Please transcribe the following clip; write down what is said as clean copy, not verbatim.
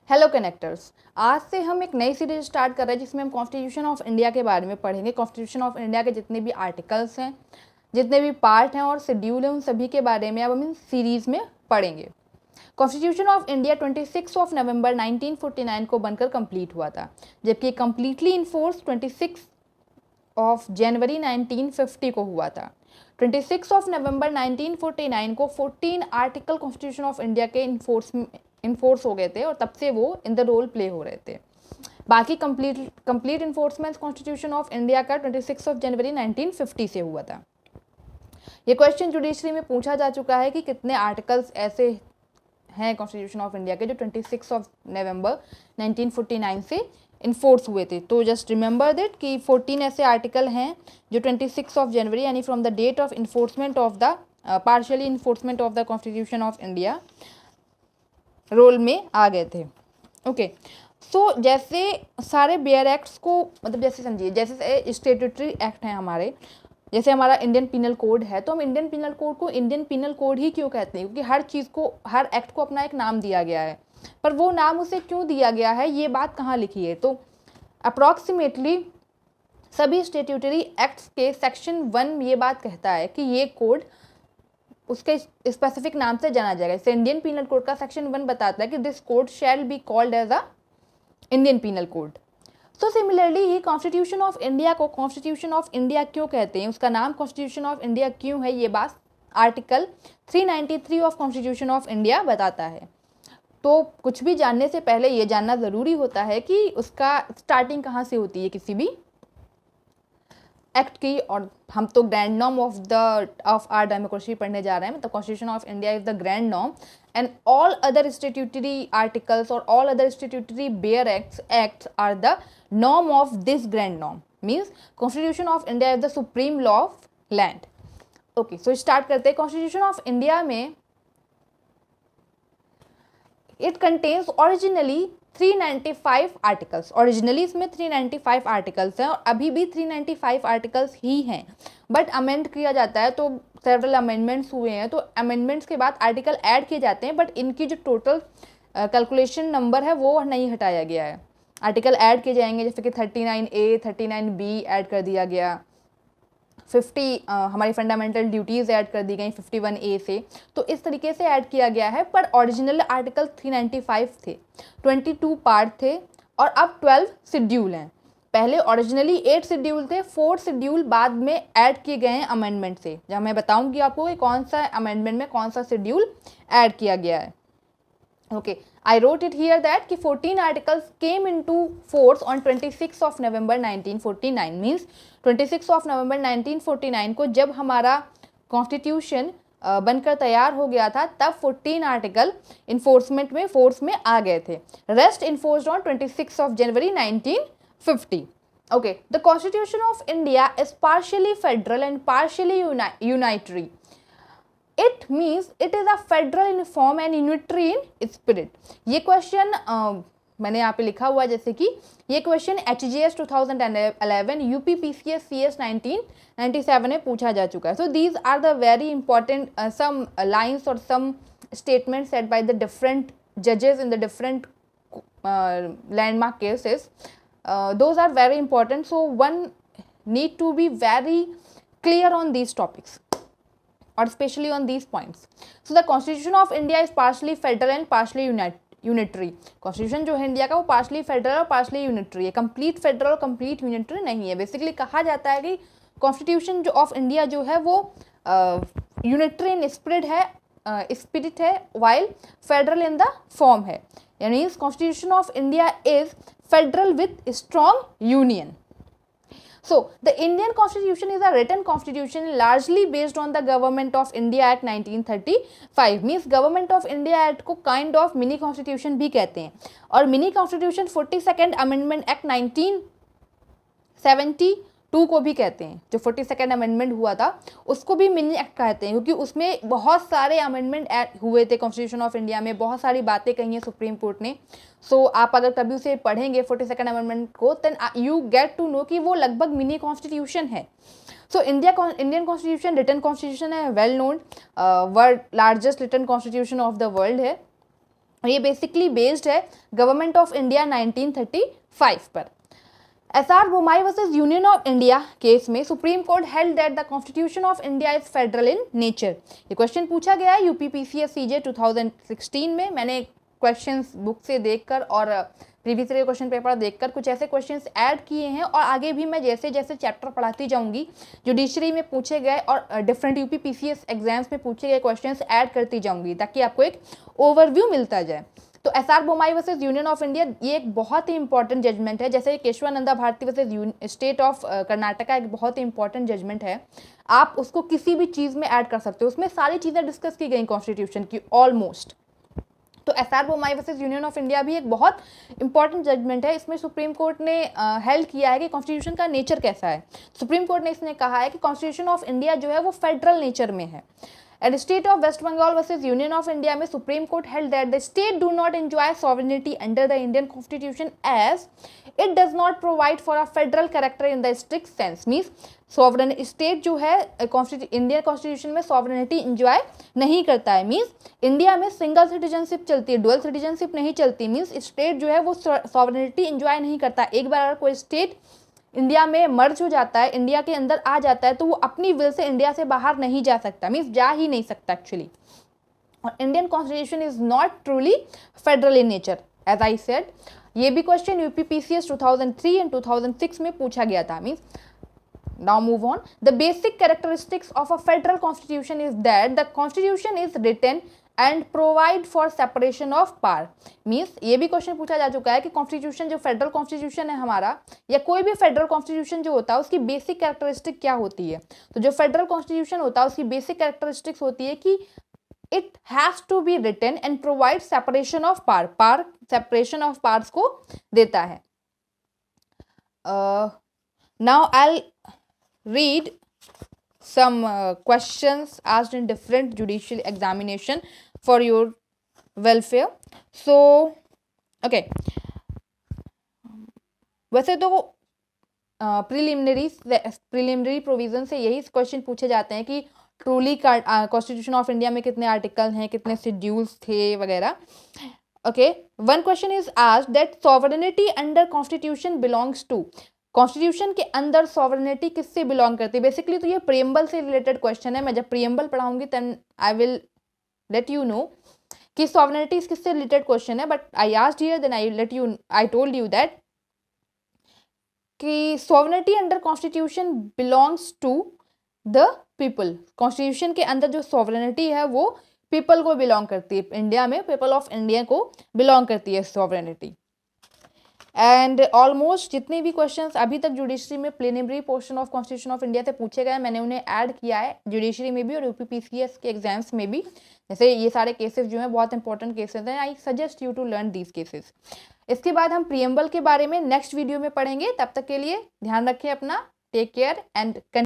Hello connectors, आज से हम एक नई सीरीज स्टार्ट कर रहे हैं जिसमें हम कॉन्स्टिट्यूशन ऑफ इंडिया के बारे में पढ़ेंगे। कॉन्स्टिट्यूशन ऑफ इंडिया के जितने भी आर्टिकल्स हैं, जितने भी पार्ट हैं और शेड्यूल हैं, उन सभी के बारे में अब हम इन सीरीज़ में पढ़ेंगे। कॉन्स्टिट्यूशन ऑफ इंडिया 26 नवंबर 1949 को बनकर कंप्लीट हुआ था, जबकि कम्प्लीटली इन्फोर्स 26 जनवरी 1950 को हुआ था। 26 नवंबर 1949 को 14 आर्टिकल कॉन्स्टिट्यूशन ऑफ इंडिया के इन्फोर्स हो गए थे और तब से वो इन द रोल प्ले हो रहे थे। बाकी complete enforcement constitution of India का 26 जनवरी 1950 से हुआ था। ये क्वेश्चन जुडिशरी में पूछा जा चुका है कि कितने आर्टिकल्स ऐसे हैं कॉन्स्टिट्यूशन ऑफ इंडिया के जो 26 नवंबर 1949 से इन्फोर्स हुए थे। तो जस्ट रिमेंबर दैट कि 14 ऐसे आर्टिकल हैं जो 26 जनवरी यानी from the date of enforcement of the partially enforcement of the constitution of India role में आ गए थे। ओके, सो जैसे सारे बेयर एक्ट्स को, मतलब जैसे समझिए, जैसे स्टैट्यूटरी एक्ट हैं हमारे, जैसे हमारा इंडियन पिनल कोड है, तो हम इंडियन पिनल कोड को इंडियन पिनल कोड ही क्यों कहते हैं? क्योंकि हर चीज़ को, हर एक्ट को अपना एक नाम दिया गया है। पर वो नाम उसे क्यों दिया गया है, ये बात कहाँ लिखी है? तो अप्रॉक्सीमेटली सभी स्टैट्यूटरी एक्ट्स के सेक्शन 1 ये बात कहता है कि ये कोड उसके स्पेसिफिक नाम से जाना जाएगा। जैसे इंडियन पिनल कोड का सेक्शन 1 बताता है कि this code shall be called as a Indian penal code. So similarly ही कॉन्स्टिट्यूशन ऑफ इंडिया को कॉन्स्टिट्यूशन ऑफ इंडिया क्यों कहते हैं, उसका नाम कॉन्स्टिट्यूशन ऑफ इंडिया क्यों है, ये बात article 393 of constitution of India बताता है। तो कुछ भी जानने से पहले ये जानना ज़रूरी होता है कि उसका स्टार्टिंग कहाँ से होती है किसी भी एक्ट की। और हम तो grand norm of our democracy पढ़ने जा रहे हैं, मतलब constitution of India is the grand norm and all other statutory articles और all other statutory bare acts are the norm of this grand norm. Means constitution of India is the supreme law of land. Okay, so start करते हैं। Constitution of India में it contains originally 395 articles. Originally इसमें 395 articles हैं और अभी भी 395 articles ही हैं, but amend किया जाता है, तो सेवरल अमेंडमेंट्स हुए हैं, तो अमेंडमेंट्स के बाद आर्टिकल ऐड किए जाते हैं, बट इनकी जो टोटल कैलकुलेशन नंबर है वो नहीं हटाया गया है। आर्टिकल ऐड किए जाएंगे, जैसे कि 39A 39B ऐड कर दिया गया, 50 हमारी फंडामेंटल ड्यूटीज़ ऐड कर दी गई 51A से, तो इस तरीके से ऐड किया गया है। पर ओरिजिनल आर्टिकल 395 थे, 22 पार्ट थे और अब 12 शेड्यूल हैं। पहले ओरिजिनली 8 शेड्यूल थे, 4 शेड्यूल बाद में ऐड किए गए हैं अमेंडमेंट से। जब मैं बताऊंगी आपको कि कौन सा अमेंडमेंट में कौन सा शेड्यूल ऐड किया गया है। Okay, I wrote it here that कि 14 articles came into force on 26 November 1949 means 26 November 1949 को जब हमारा कॉन्स्टिट्यूशन बनकर तैयार हो गया था, तब 14 आर्टिकल इन्फोर्समेंट में फोर्स में आ गए थे। Rest enforced on 26 January 1950. Okay, the Constitution of India is partially federal and partially unitary. It means it is a federal in form and unitary in spirit. ये क्वेश्चन मैंने यहाँ पे लिखा हुआ है, जैसे कि ये क्वेश्चन HGS 2011 UPPCS CS 1997 में पूछा जा चुका है। So these are the very important some lines or some statements said by the different judges in the different landmark cases. Those are very important. So one need to be very clear on these topics, or especially on these points. So the Constitution of India is partially federal and partially unitary. Constitution जो है India का वो partially federal और partially unitary है, complete federal और complete unitary नहीं है। Basically कहा जाता है कि Constitution जो of India जो है वो unitary in spirit है, while federal in the form है। यानी Constitution of India is federal with strong union. So, the Indian Constitution is a written constitution largely based on the Government of India Act 1935. Means Government of India Act को kind of mini constitution भी कहते हैं, और mini constitution 42nd Amendment Act 1972 को भी कहते हैं। जो 42nd अमेंडमेंट हुआ था उसको भी मिनी एक्ट कहते हैं, क्योंकि उसमें बहुत सारे अमेंडमेंट हुए थे कॉन्स्टिट्यूशन ऑफ इंडिया में, बहुत सारी बातें कही हैं सुप्रीम कोर्ट ने। सो आप अगर कभी उसे पढ़ेंगे 42nd अमेंडमेंट को, then you get to know कि वो लगभग मिनी कॉन्स्टिट्यूशन है। So Indian constitution written constitution है, well known, world largest written constitution of the world है। ये बेसिकली बेस्ड है गवर्नमेंट ऑफ इंडिया 1935 पर। S R Bommai versus union of India case में supreme court held that the constitution of India is federal in nature. ये question पूछा गया है UPPCS सीजे 2016 में। मैंने क्वेश्चंस बुक से देखकर और प्रीवियस ईयर क्वेश्चन पेपर देखकर कुछ ऐसे क्वेश्चंस ऐड किए हैं, और आगे भी मैं जैसे जैसे चैप्टर पढ़ाती जाऊंगी जुडिशरी में पूछे गए और डिफरेंट यूपीपीसीएस एग्जाम्स में पूछे गए क्वेश्चंस ऐड करती जाऊंगी ताकि आपको एक ओवरव्यू मिलता जाए। तो SR Bommai versus union of India ये एक बहुत ही इंपॉर्टेंट जजमेंट है, जैसे Keshavananda Bharati versus state of Karnataka एक बहुत ही इंपॉर्टेंट जजमेंट है। आप उसको किसी भी चीज़ में ऐड कर सकते हो, उसमें सारी चीज़ें डिस्कस की गई कॉन्स्टिट्यूशन की ऑलमोस्ट। तो SR Bommai versus union of India भी एक बहुत इंपॉर्टेंट जजमेंट है। इसमें सुप्रीम कोर्ट ने हेल्ड किया है कि कॉन्स्टिट्यूशन का नेचर कैसा है। सुप्रीम कोर्ट ने इसने कहा है कि कॉन्स्टिट्यूशन ऑफ इंडिया जो है वो फेडरल नेचर में है। And state of West Bengal versus union of India में supreme court held that the state do not enjoy sovereignty under the Indian constitution as it does not provide for a federal character in the strict sense. Means sovereign state जो है Indian constitution में sovereignty enjoy नहीं करता है। Means India में single citizenship चलती है, dual citizenship नहीं चलती। मीन्स स्टेट जो है वो सॉवरेनिटी इंजॉय नहीं करता। एक बार अगर कोई स्टेट इंडिया में मर्ज हो जाता है, इंडिया के अंदर आ जाता है, तो वो अपनी विल से इंडिया से बाहर नहीं जा सकता, मीन्स जा ही नहीं सकता एक्चुअली। और Indian constitution is not truly federal in nature as I said. ये भी क्वेश्चन यूपीपीसीएस 2003 एंड 2006 में पूछा गया था। Means now move on. The basic characteristics of a federal constitution is that the constitution is written and provide for separation of power. Means ये भी question पूछा जा चुका है कि कॉन्स्टिट्यूशन जो फेडरल कॉन्स्टिट्यूशन है हमारा, या कोई भी फेडरल कॉन्स्टिट्यूशन जो होता है उसकी बेसिक कैरेक्टरिस्टिक क्या होती है। तो जो फेडरल कॉन्स्टिट्यूशन होता है उसकी बेसिक कैरेक्टरिस्टिक्स होती है कि it has to be written and provide separation of power separation of powers को देता है। Now I read some questions asked in different judicial examination for your welfare. So okay, वैसे तो प्रिलिमिनरी प्रोविजन से यही क्वेश्चन पूछे जाते हैं कि ट्रूली कॉन्स्टिट्यूशन ऑफ इंडिया में कितने आर्टिकल हैं, कितने शेड्यूल्स थे वगैरह। Okay, one question is asked that sovereignty under constitution belongs to. Constitution के अंदर सॉवरेनिटी किससे बिलोंग करती है। बेसिकली तो ये प्रीएम्बल से रिलेटेड क्वेश्चन है। मैं जब प्रीएम्बल पढ़ाऊंगी then I will let you know कि सॉवरेनिटी किससे रिलेटेड क्वेश्चन है। But I asked here then I told you that कि sovereignty under constitution belongs to the people. Constitution के अंदर जो सॉवरेनिटी है वो पीपल को बिलोंग करती है। इंडिया में पीपल ऑफ इंडिया को बिलोंग करती है सॉवरेनिटी। एंड ऑलमोस्ट जितने भी क्वेश्चंस अभी तक जुडिशरी में preliminary portion of constitution of India से पूछे गए मैंने उन्हें ऐड किया है जुडिशरी में भी और यूपीपीसीएस के एग्जाम्स में भी। जैसे ये सारे केसेस जो हैं बहुत इंपॉर्टेंट केसेस हैं, I suggest you to learn these cases. इसके बाद हम प्रीएम्बल के बारे में नेक्स्ट वीडियो में पढ़ेंगे। तब तक के लिए ध्यान रखें अपना, टेक केयर एंड